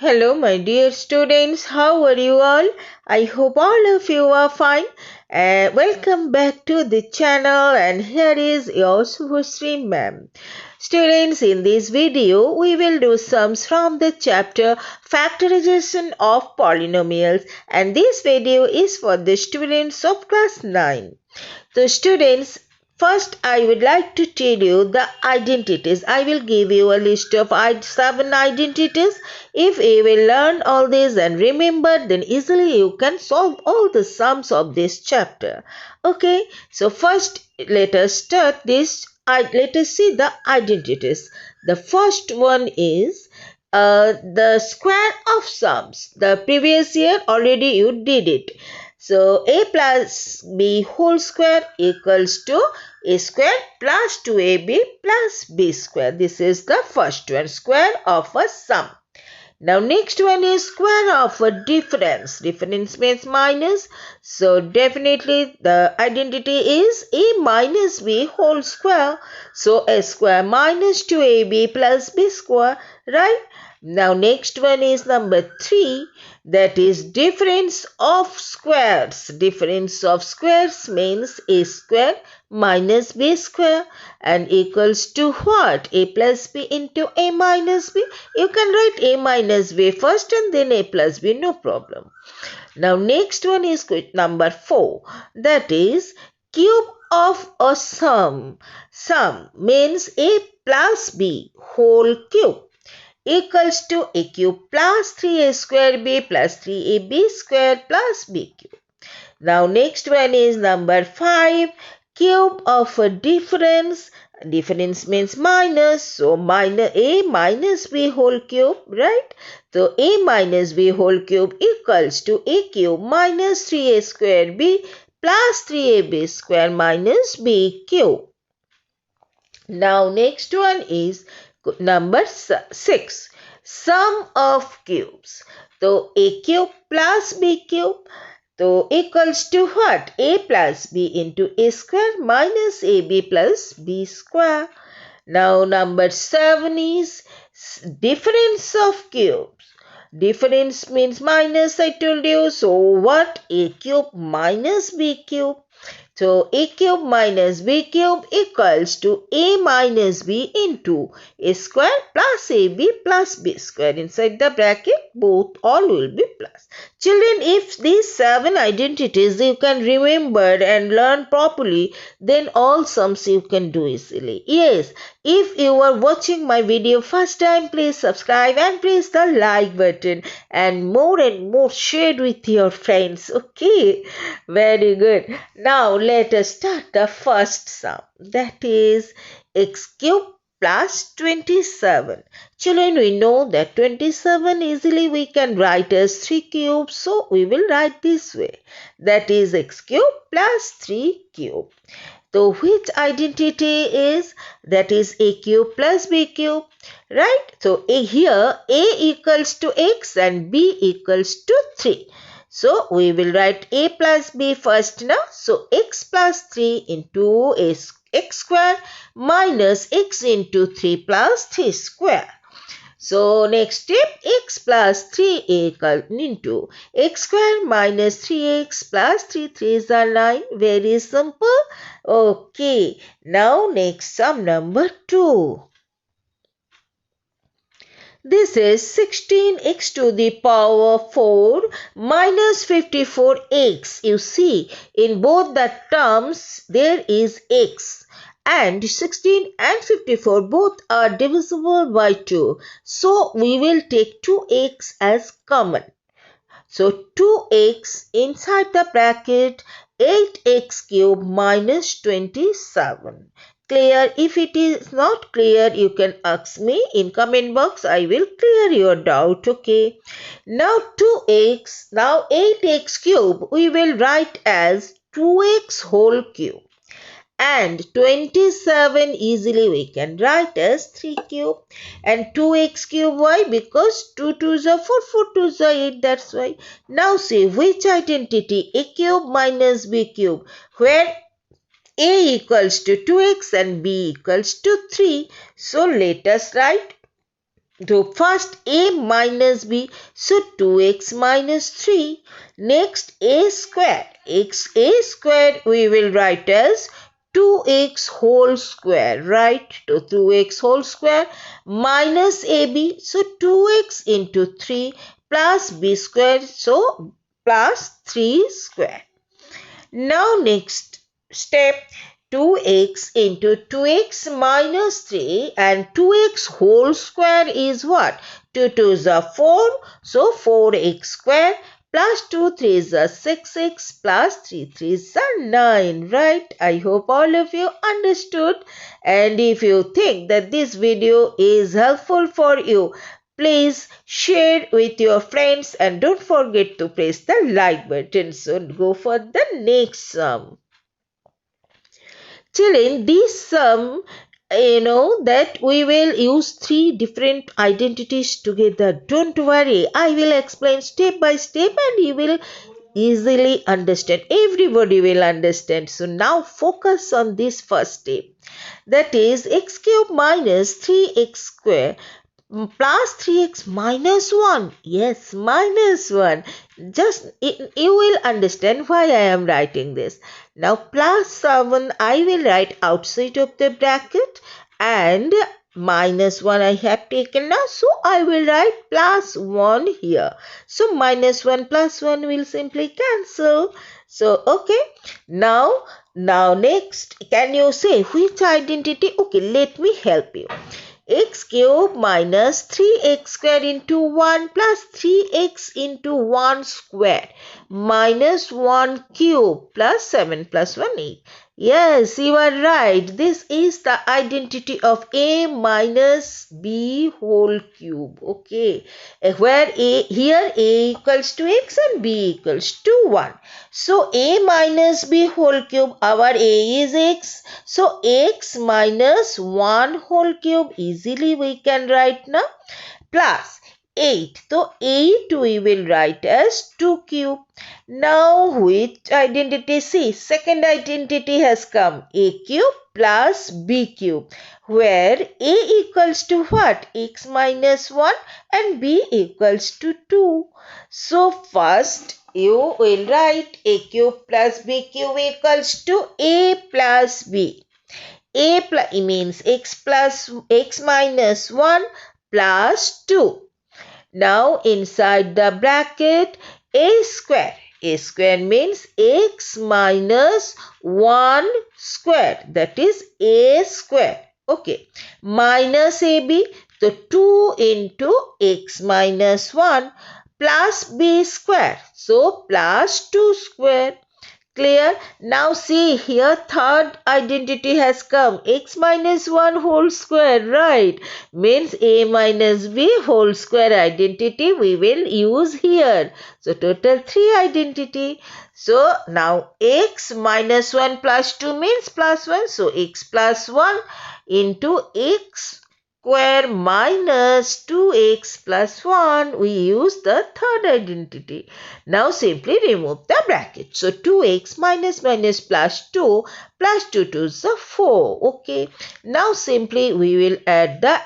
Hello, my dear students. How are you all? I hope all of you are fine. Welcome back to the channel, and here is your Suhasri ma'am. Students, in this video, we will do sums from the chapter Factorization of Polynomials, and this video is for the students of class 9. So, students, first, I would like to tell you the identities. I will give you a list of 7 identities. If you will learn all these and remember, then easily you can solve all the sums of this chapter. Okay, so first let us start this. Let us see the identities. The first one is the square of sums. The previous year already you did it. So a plus b whole square equals to a square plus 2ab plus b square. This is the first one, square of a sum. Now next one is square of a difference. Difference means minus. So definitely the identity is a minus b whole square. So a square minus 2ab plus b square, right? Now next one is number 3, that is difference of squares. Difference of squares means a square minus b square and equals to what? A plus b into a minus b. You can write a minus b first and then a plus b, no problem. Now next one is number 4, that is cube of a sum. Sum means a plus b whole cube equals to a cube plus 3a square b plus 3ab square plus b cube. Now next one is number 5, cube of a difference. Difference means minus, so minus a minus b whole cube, right? So a minus b whole cube equals to a cube minus 3a square b plus 3ab square minus b cube. Now next one is number 6, sum of cubes. So a cube plus b cube, so equals to what? A plus b into a square minus ab plus b square. Now number 7 is difference of cubes. Difference means minus, I told you. So what? A cube minus b cube. So a cube minus b cube equals to a minus b into a square plus ab plus b square. Inside the bracket, both all will be plus. Children, if these 7 identities you can remember and learn properly, then all sums you can do easily. Yes, if you are watching my video first time, please subscribe and press the like button and more share with your friends. Okay, very good. Now let us start the first sum, that is x cube plus 27. Children, we know that 27 easily we can write as 3 cubes, so we will write this way, that is x cube plus 3 cube. So which identity is? That is a cube plus b cube, right? So here a equals to x and b equals to 3. So we will write a plus b first now. So x plus 3 into x square minus x into 3 plus 3 square. So next step, x plus 3 equal into x square minus 3x plus 3, 3s are 9. Very simple. Okay, now next sum number 2. This is 16x to the power 4 minus 54x. You see, in both the terms there is x. And 16 and 54 both are divisible by 2. So we will take 2x as common. So 2x inside the bracket 8x cube minus 27. Clear? If it is not clear, you can ask me in comment box. I will clear your doubt. Okay. Now 2x, now 8x cube we will write as 2x whole cube. And 27 easily we can write as 3 cube. And 2x cube, why? Because 2 2s are 4, 4 2s are 8, that's why. Now see which identity? A cube minus b cube, where a equals to 2x and b equals to 3. So let us write So first a minus b, so 2x minus 3. Next a square, a square we will write as 2x whole square, right? So 2x whole square minus ab, so 2x into 3 plus b square, so plus 3 square. Now next step, 2x into 2x minus 3 and 2x whole square is what? 2 2s are 4, so 4x square plus 2 3s are 6x plus 3 3s are 9, right? I hope all of you understood, and if you think that this video is helpful for you, please share with your friends and don't forget to press the like button. So go for the next sum. Children, this sum, that we will use three different identities together. Don't worry, I will explain step by step and you will easily understand. Everybody will understand. So now focus on this first step. That is x cube minus 3x square plus 3x minus 1. Yes, minus 1. You will understand why I am writing this. Now plus 7 I will write outside of the bracket and minus 1 I have taken now. So I will write plus 1 here. So minus 1 plus 1 will simply cancel. So okay. Now next, can you say which identity? Okay, let me help you. X cube minus 3x square into 1 plus 3x into 1 square minus 1 cube plus 7 plus 1 8. Yes, you are right. This is the identity of a minus b whole cube. Okay, where here a equals to x and b equals to 1. So a minus b whole cube, our a is x. So x minus 1 whole cube, easily we can write now, plus 8. So 8 we will write as 2 cube. Now which identity? See, second identity has come, a cube plus b cube, where a equals to what? X minus 1 and b equals to 2. So first you will write a cube plus b cube equals to a plus b. A plus means x minus 1 plus 2. Now inside the bracket a square. A square means x minus 1 square, that is a square. Okay. Minus ab, so 2 into x minus 1 plus b square. So plus 2 square. Clear? Now see here, third identity has come, x minus 1 whole square, right? Means a minus b whole square identity we will use here. So total 3 identity. So now x minus 1 plus 2 means plus 1. So x plus 1 into x square minus 2x plus 1. We use the third identity. Now simply remove the bracket. So 2x minus plus 2 plus 2 to the 4. Okay. Now simply we will add the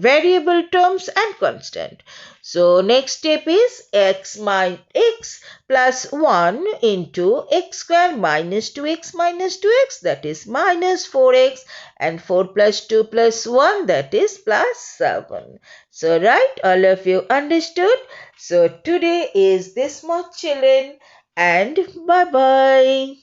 variable terms and constant. So next step is x plus 1 into x square minus 2x, that is minus 4x, and 4 plus 2 plus 1, that is plus 7. So right, all of you understood? So today is this much, children, and bye-bye.